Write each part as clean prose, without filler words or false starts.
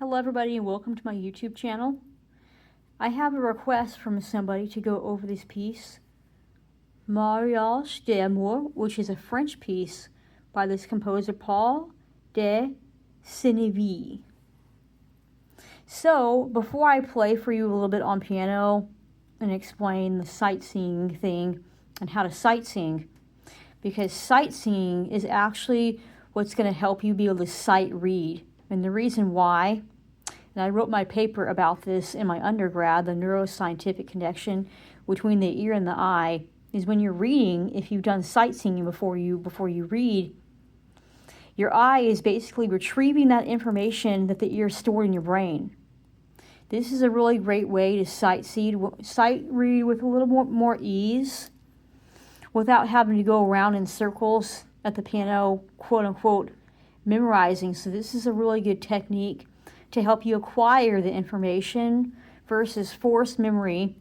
Hello everybody and welcome to my YouTube channel. I have a request from somebody to go over this piece, Mariage d'amour, which is a French piece by this composer Paul de Senneville. So before I play for you a little bit on piano and explain the sightseeing thing and how to sight-sing, because sightseeing is actually what's going to help you be able to sight read. And the reason why, and I wrote my paper about this in my undergrad, the neuroscientific connection between the ear and the eye, is when you're reading, if you've done sightseeing before you read, your eye is basically retrieving that information that the ear stored in your brain. This is a really great way to sight read with a little more ease without having to go around in circles at the piano, quote unquote, memorizing. So this is a really good technique to help you acquire the information versus forced memory,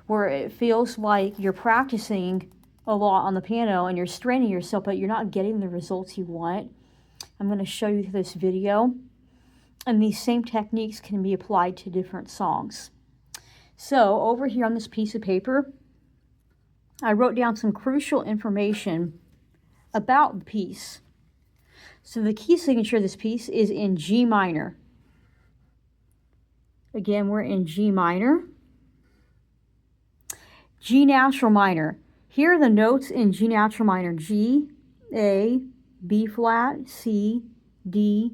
where it feels like you're practicing a lot on the piano and you're straining yourself, but you're not getting the results you want. I'm going to show you this video, and these same techniques can be applied to different songs. So over here on this piece of paper, I wrote down some crucial information about the piece. So the key signature of this piece is in G minor. Again, we're in G minor. G natural minor. Here are the notes in G natural minor: G, A, B flat, C, D,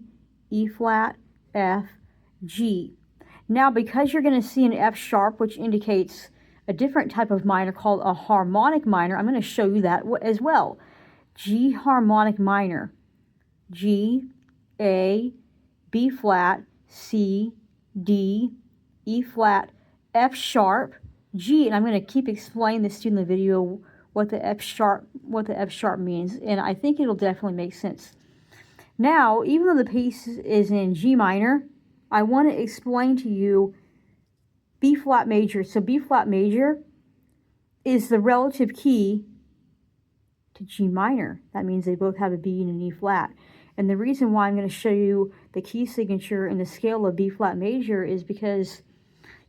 E flat, F, G. Now, because you're going to see an F sharp, which indicates a different type of minor called a harmonic minor, I'm going to show you that as well. G harmonic minor. G, A, B flat, C, D, E flat, F sharp, G, and I'm going to keep explaining this to you in the video what the F sharp means, and I think it'll definitely make sense. Now, even though the piece is in G minor, I want to explain to you B flat major. So B flat major is the relative key to G minor. That means they both have a B and an E flat. And the reason why I'm going to show you the key signature and the scale of B flat major is because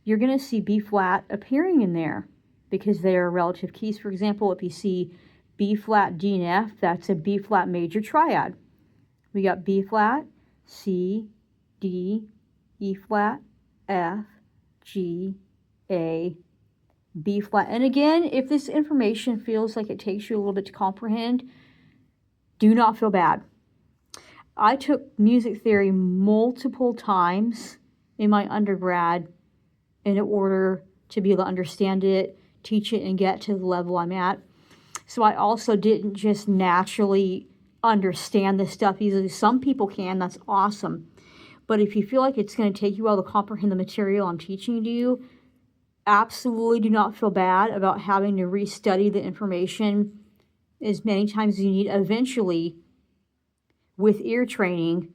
you're going to see B flat appearing in there because they are relative keys. For example, if you see B flat, D, and F, that's a B flat major triad. We got B flat, C, D, E flat, F, G, A, B flat. And again, if this information feels like it takes you a little bit to comprehend, do not feel bad. I took music theory multiple times in my undergrad in order to be able to understand it, teach it, and get to the level I'm at. So I also didn't just naturally understand this stuff easily. Some people can, that's awesome. But if you feel like it's going to take you a while to comprehend the material I'm teaching to you, absolutely do not feel bad about having to restudy the information as many times as you need. Eventually, with ear training,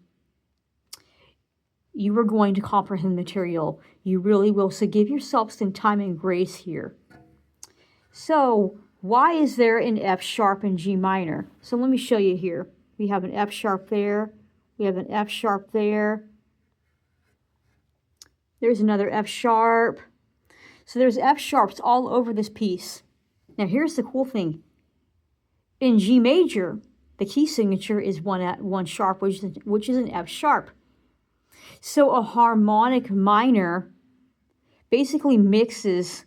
you are going to comprehend the material. You really will. So give yourself some time and grace here. So why is there an F sharp in G minor? So let me show you here. We have an F sharp there. We have an F sharp there. There's another F sharp. So there's F sharps all over this piece. Now here's the cool thing. In G major, the key signature is one sharp, which is an F sharp. So a harmonic minor basically mixes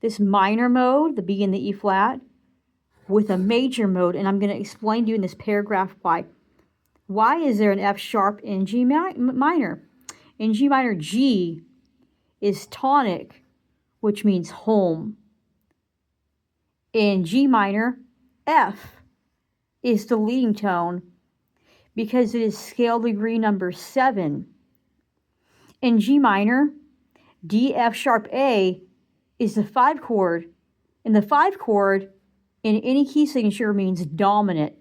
this minor mode, the B and the E flat, with a major mode. And I'm going to explain to you in this paragraph why. Why is there an F sharp in G minor? In G minor, G is tonic, which means home. In G minor, F is the leading tone because it is scale degree number 7. In G minor, D, F sharp, A is the 5 chord, and the 5 chord in any key signature means dominant.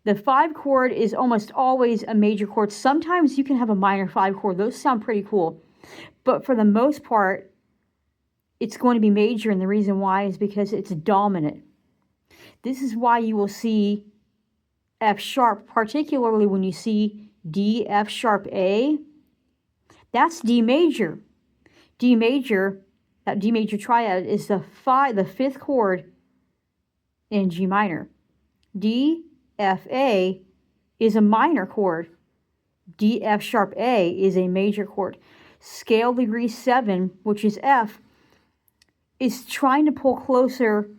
The 5 chord is almost always a major chord. Sometimes you can have a minor 5 chord. Those sound pretty cool. But for the most part, it's going to be major, and the reason why is because it's dominant. This is why you will see F sharp, particularly when you see D, F sharp, A, that's D major. D major, that D major triad is the fifth chord in G minor. D, F, A is a minor chord. D, F sharp, A is a major chord. Scale degree 7, which is F, is trying to pull closer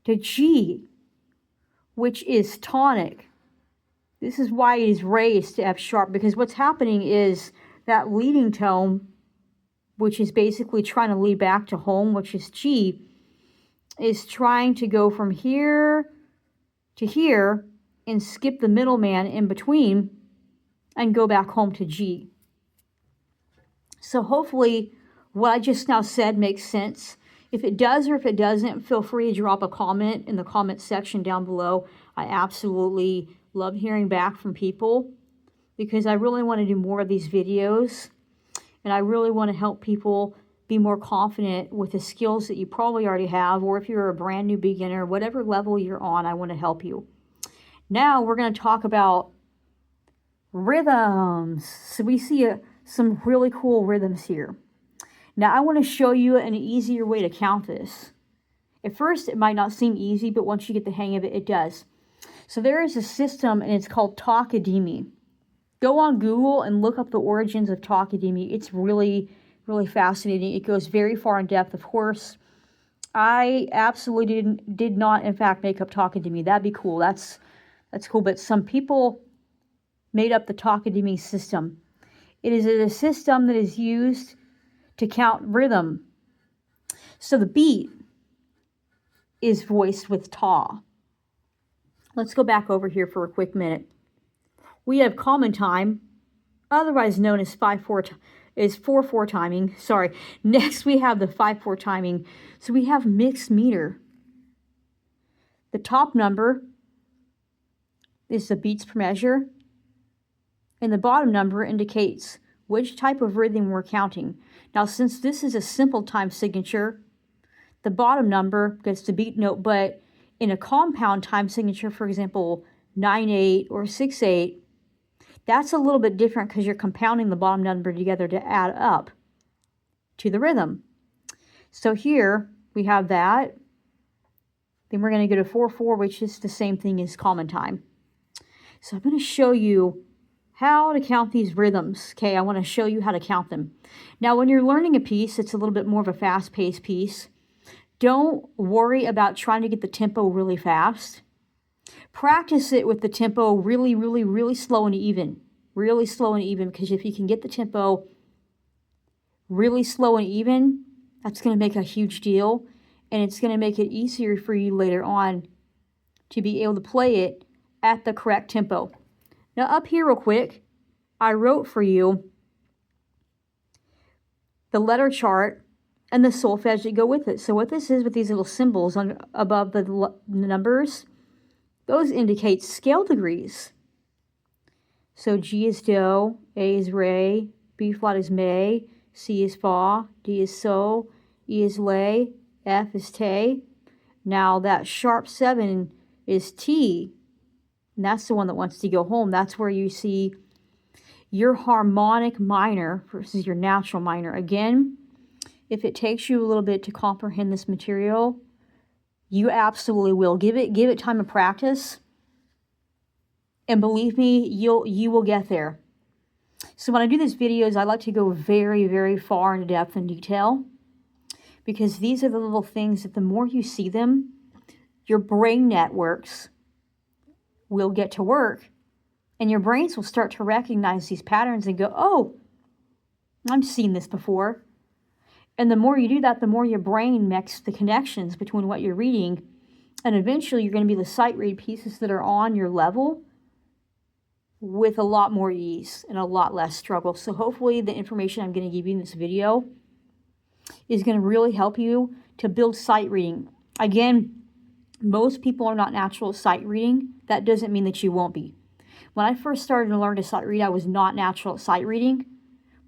to G, which is tonic. This is why it is raised to F sharp, because what's happening is that leading tone, which is basically trying to lead back to home, which is G, is trying to go from here to here and skip the middleman in between and go back home to G. So hopefully what I just now said makes sense. If it does or if it doesn't, feel free to drop a comment in the comment section down below. I absolutely love hearing back from people because I really want to do more of these videos, and I really want to help people be more confident with the skills that you probably already have, or if you're a brand new beginner, whatever level you're on, I want to help you. Now we're going to talk about rhythms. So we see some really cool rhythms here. Now I want to show you an easier way to count this. At first it might not seem easy, but once you get the hang of it, it does. So there is a system, and it's called Takadimi. Go on Google and look up the origins of Takadimi. It's really, really fascinating. It goes very far in depth. Of course, I absolutely did not, in fact, make up Takadimi. That'd be cool. That's cool. But some people made up the Takadimi system. It is a system that is used to count rhythm. So the beat is voiced with ta. Let's go back over here for a quick minute. We have common time, otherwise known as 4/4 timing. Sorry. Next we have the 5/4 timing. So we have mixed meter. The top number is the beats per measure, and the bottom number indicates which type of rhythm we're counting. Now, since this is a simple time signature, the bottom number gets the beat note, but in a compound time signature, for example, 9/8 or 6/8, that's a little bit different because you're compounding the bottom number together to add up to the rhythm. So here we have that. Then we're going to go to 4/4, which is the same thing as common time. So I'm going to show you how to count these rhythms. Okay, I want to show you how to count them. Now, when you're learning a piece, it's a little bit more of a fast-paced piece. Don't worry about trying to get the tempo really fast. Practice it with the tempo really, really, really slow and even. Really slow and even, because if you can get the tempo really slow and even, that's going to make a huge deal, and it's going to make it easier for you later on to be able to play it at the correct tempo. Now up here real quick, I wrote for you the letter chart and the solfege that go with it. So what this is with these little symbols on above the numbers, those indicate scale degrees. So G is do, A is re, B flat is me, C is fa, D is so, E is lay, F is te. Now that sharp 7 is T, and that's the one that wants to go home. That's where you see your harmonic minor versus your natural minor. Again, if it takes you a little bit to comprehend this material, you absolutely will. Give it time of practice, and believe me, you will get there. So when I do these videos, I like to go very, very far into depth and detail, because these are the little things that the more you see them, your brain networks will get to work, and your brains will start to recognize these patterns and go, oh, I've seen this before. And the more you do that, the more your brain makes the connections between what you're reading, and eventually you're going to be able to sight read pieces that are on your level with a lot more ease and a lot less struggle. So hopefully the information I'm going to give you in this video is going to really help you to build sight reading. Again, most people are not natural at sight reading. That doesn't mean that you won't be. When I first started to learn to sight read, I was not natural at sight reading.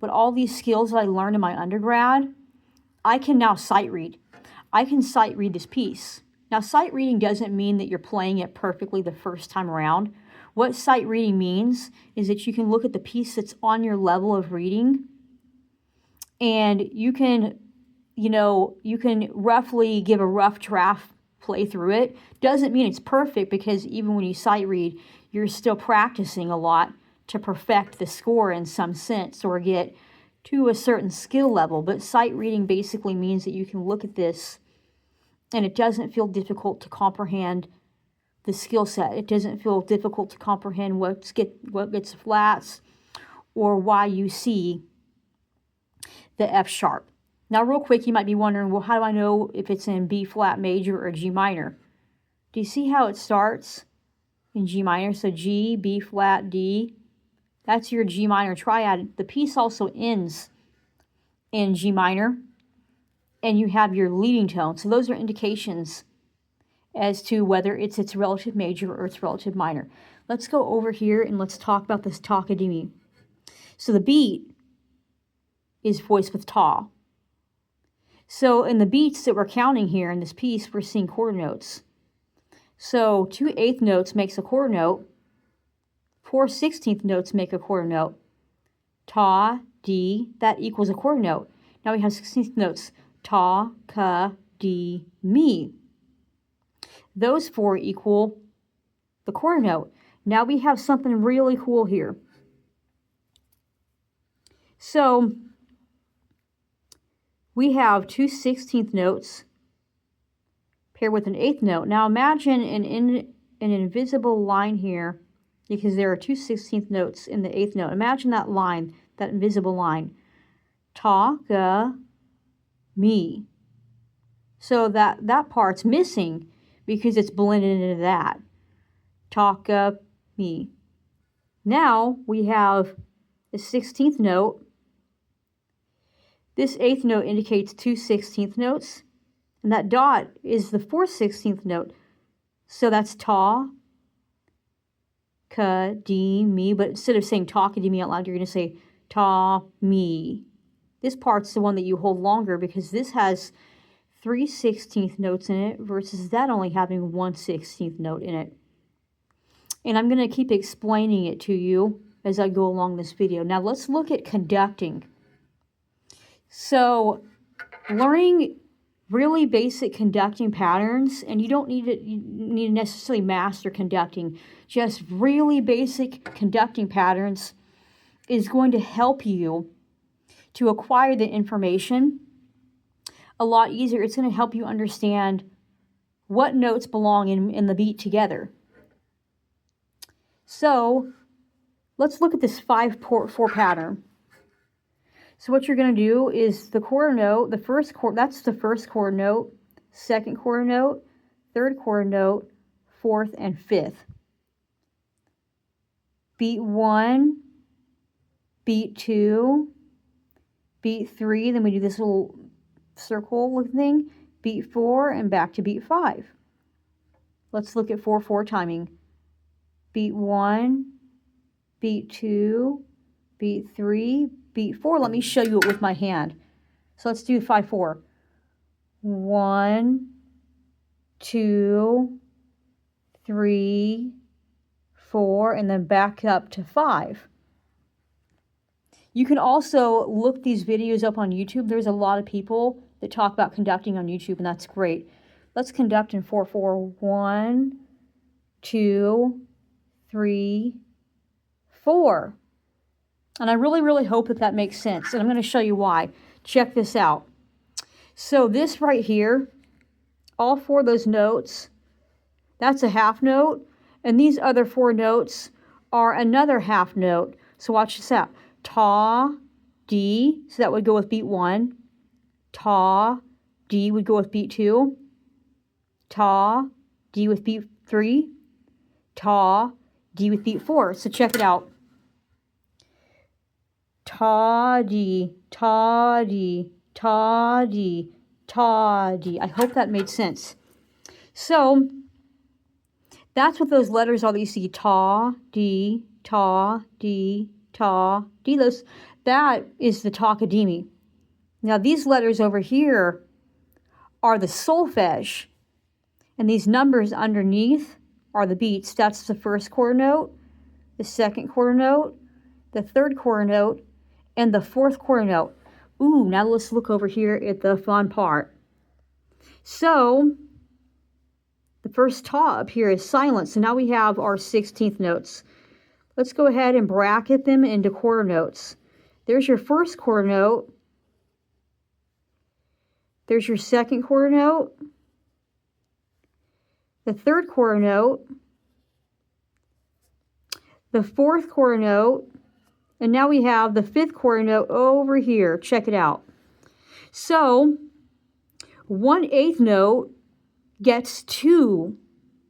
But all these skills that I learned in my undergrad, I can now sight read. I can sight read this piece. Now, sight reading doesn't mean that you're playing it perfectly the first time around. What sight reading means is that you can look at the piece that's on your level of reading, and you can, you can roughly give a rough draft play through it. Doesn't mean it's perfect, because even when you sight read, you're still practicing a lot to perfect the score in some sense or get to a certain skill level. But sight reading basically means that you can look at this and it doesn't feel difficult to comprehend the skill set. It doesn't feel difficult to comprehend what gets flats or why you see the F sharp. Now, real quick, you might be wondering, well, how do I know if it's in B flat major or G minor? Do you see how it starts in G minor? So G, B flat, D. That's your G minor triad. The piece also ends in G minor, and you have your leading tone. So those are indications as to whether it's its relative major or its relative minor. Let's go over here and let's talk about this ta-kadimi. So the beat is voiced with ta. So in the beats that we're counting here in this piece, we're seeing quarter notes. So 2 eighth notes makes a quarter note. 4 16th notes make a quarter note. Ta, di, that equals a quarter note. Now we have 16th notes. Ta, ka, di, mi. Those 4 equal the quarter note. Now we have something really cool here. So we have 2 16th notes paired with an 8th note. Now imagine an invisible line here, because there are 2 16th notes in the 8th note. Imagine that line, that invisible line. Ta, ga, mi. So that part's missing because it's blended into that. Ta, ga, mi. Now we have the 16th note. This 8th note indicates 2 16th notes, and that dot is the 4 16th note. So that's ta, ka, di, mi, but instead of saying ta, ka, di, mi out loud, you're going to say ta, mi. This part's the one that you hold longer because this has 3 16th notes in it versus that only having 1 16th note in it. And I'm going to keep explaining it to you as I go along this video. Now let's look at conducting. So learning really basic conducting patterns, and you don't need to necessarily master conducting, just really basic conducting patterns is going to help you to acquire the information a lot easier. It's going to help you understand what notes belong in the beat together. So let's look at this 5-4 pattern. So what you're going to do is the quarter note, that's the first quarter note, second quarter note, third quarter note, fourth, and fifth. Beat 1, beat 2, beat 3, then we do this little circle thing, beat 4, and back to beat 5. Let's look at 4-4 timing. Beat 1, beat 2, beat 3, beat 4. Let me show you it with my hand. So let's do 5-4. 1, 2, 3, 4, and then back up to 5. You can also look these videos up on YouTube. There's a lot of people that talk about conducting on YouTube, and that's great. Let's conduct in 4-4. 1, 2, 3, 4. And I really, really hope that makes sense. And I'm going to show you why. Check this out. So this right here, all 4 of those notes, that's a half note. And these other 4 notes are another half note. So watch this out. Ta, di, so that would go with beat 1. Ta, di would go with beat 2. Ta, di with beat 3. Ta, di with beat 4. So check it out. Ta, di, ta, di, ta, di, ta, di. I hope that made sense. So that's what those letters are that you see. Ta, di, ta, di, ta, di. That is the ta-kadimi. Now these letters over here are the solfege, and these numbers underneath are the beats. That's the first quarter note, the second quarter note, the third quarter note, and the fourth quarter note. Ooh, now let's look over here at the fun part. So, the first ta up here is silent. So now we have our 16th notes. Let's go ahead and bracket them into quarter notes. There's your first quarter note. There's your second quarter note. The third quarter note. The fourth quarter note. And now we have the fifth quarter note over here. Check it out. So, 1/8 note gets 2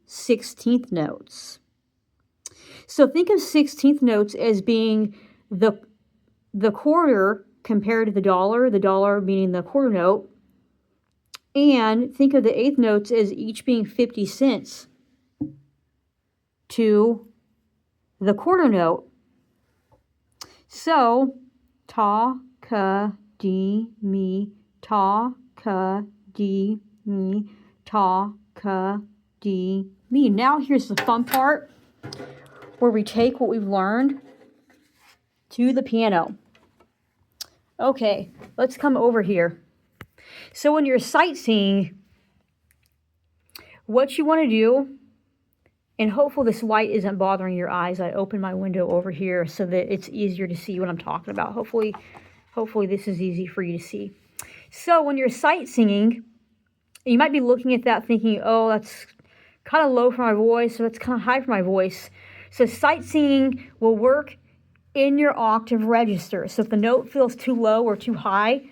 16th notes. So think of 16th notes as being the quarter compared to the dollar meaning the quarter note, and think of the eighth notes as each being 50 cents to the quarter note. So, ta, ka, di, mi, ta, ka, di, mi, ta, ka, di, mi. Now here's the fun part where we take what we've learned to the piano. Okay, let's come over here. So when you're sightseeing, what you want to do, and hopefully this light isn't bothering your eyes. I open my window over here so that it's easier to see what I'm talking about. Hopefully this is easy for you to see. So when you're sightseeing, you might be looking at that thinking, oh, that's kind of low for my voice, or that's kind of high for my voice. So sightseeing will work in your octave register. So if the note feels too low or too high,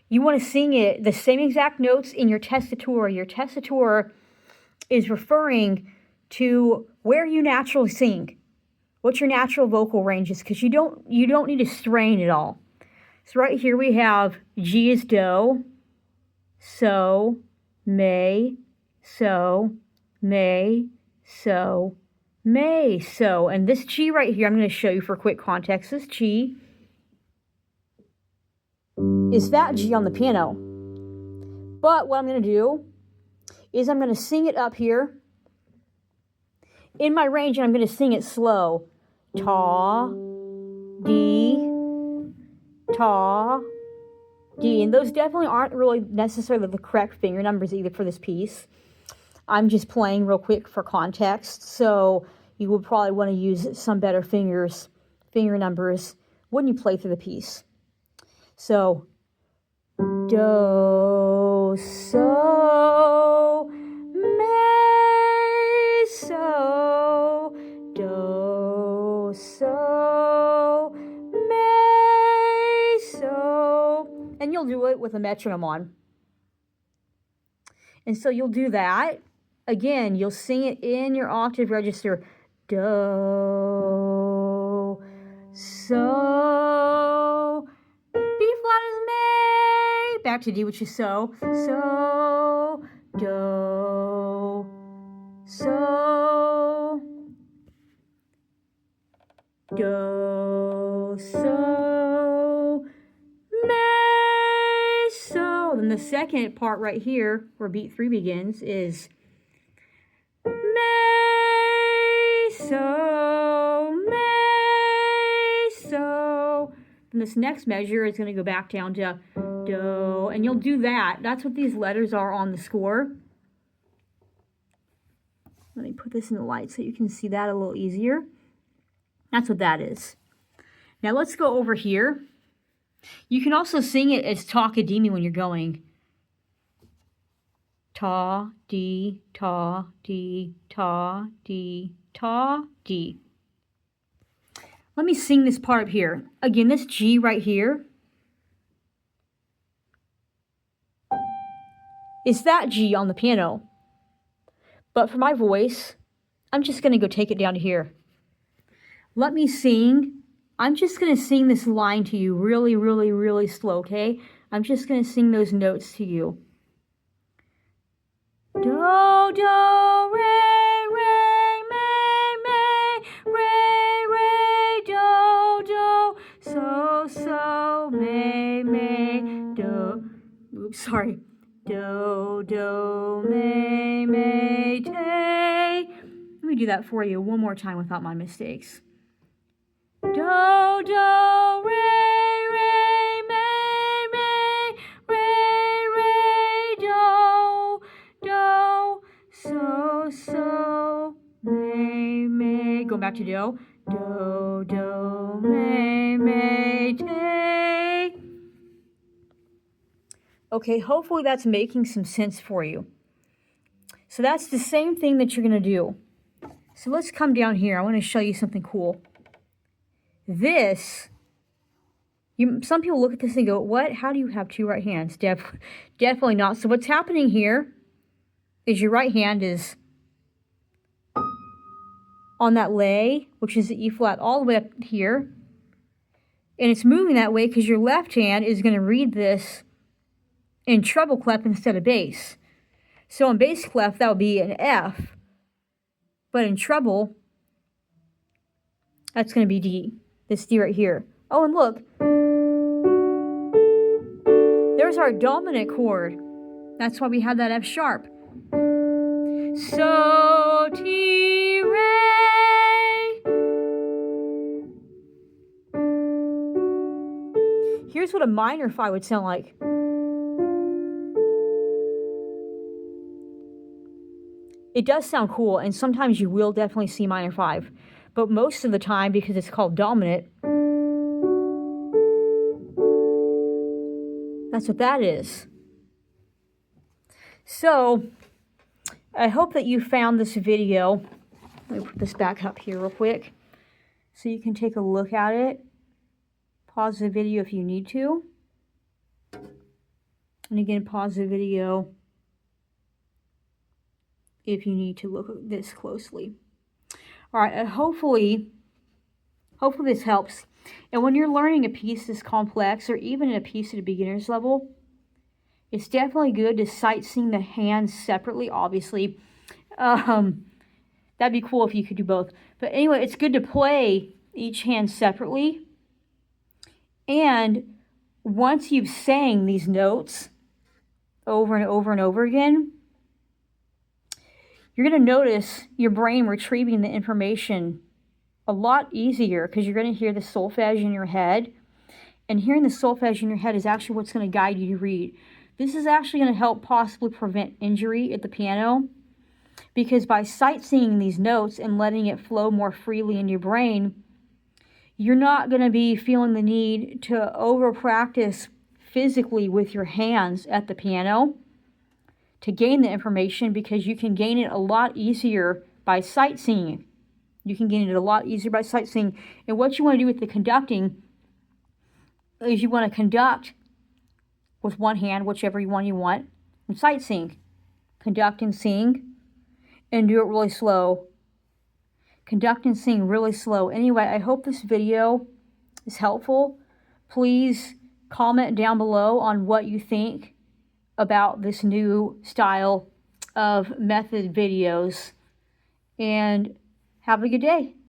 you want to sing it the same exact notes in your tessitura. Your tessitura is referring to where you naturally sing, what your natural vocal range is, because you don't need to strain at all. So right here we have G is do, so, may, so, may, so, may, so. And this G right here, I'm going to show you for quick context. This G is that G on the piano. But what I'm going to do is I'm going to sing it up here in my range, and I'm going to sing it slow. Ta, di, ta, di. And those definitely aren't really necessarily the correct finger numbers either for this piece. I'm just playing real quick for context, so you would probably want to use some better finger numbers when you play through the piece. So, do, so, may, so, do, so, may, so. And you'll do it with a metronome on. And so you'll do that. Again, you'll sing it in your octave register. Do, so, B flat is May. Back to D, which is so. So, do, so, do, so, May, so. Then the second part right here, where beat 3 begins, is May, so, May, so. And this next measure is going to go back down to do, and you'll do that. That's what these letters are on the score. Let me put this in the light so you can see that a little easier. That's what that is. Now let's go over here. You can also sing it as ta-ka-di-mi when you're going. Ta, di, ta, di, ta, di, ta, di. Let me sing this part up here. Again, this G right here is that G on the piano. But for my voice, I'm just going to go take it down to here. Let me sing. I'm just going to sing this line to you really, really, really slow, okay? I'm just going to sing those notes to you. Do, do, re, re, me, re, do, do, so, me, do. Oops, sorry. Do, me, te. Let me do that for you one more time without my mistakes. do, do, re, re, mi, re, do, do, so, mi. Go back to do. Do, mi, te. Okay, hopefully that's making some sense for you. So that's the same thing that you're going to do. So let's come down here. I want to show you something cool. This, some people look at this and go, what? How do you have two right hands? Definitely not. So what's happening here is your right hand is on that lay, which is the E flat, all the way up here. And it's moving that way because your left hand is going to read this in treble clef instead of bass. So in bass clef, that would be an F. But in treble, that's going to be D. This D right here. Oh, and look. There's our dominant chord. That's why we have that F sharp. So, Ti, Re. Here's what a minor 5 would sound like. It does sound cool, and sometimes you will definitely see minor 5. But most of the time, because it's called dominant, that's what that is. So, I hope that you found this video. Let me put this back up here real quick so you can take a look at it. Pause the video if you need to. And again, pause the video if you need to look at this closely. All right, hopefully this helps. And when you're learning a piece this complex, or even a piece at a beginner's level, it's definitely good to sight sing the hands separately, obviously. That'd be cool if you could do both. But anyway, it's good to play each hand separately. And once you've sang these notes over and over and over again, you're going to notice your brain retrieving the information a lot easier because you're going to hear the solfege in your head. And hearing the solfege in your head is actually what's going to guide you to read. This is actually going to help possibly prevent injury at the piano, because by sight singing these notes and letting it flow more freely in your brain, you're not going to be feeling the need to over practice physically with your hands at the piano to gain the information, because you can gain it a lot easier by sight singing. You can gain it a lot easier by sight singing. And what you want to do with the conducting is you want to conduct with one hand, whichever one you want, and sight sing. Conduct and sing, and do it really slow. Conduct and sing really slow. Anyway, I hope this video is helpful. Please comment down below on what you think about this new style of method videos. And have a good day.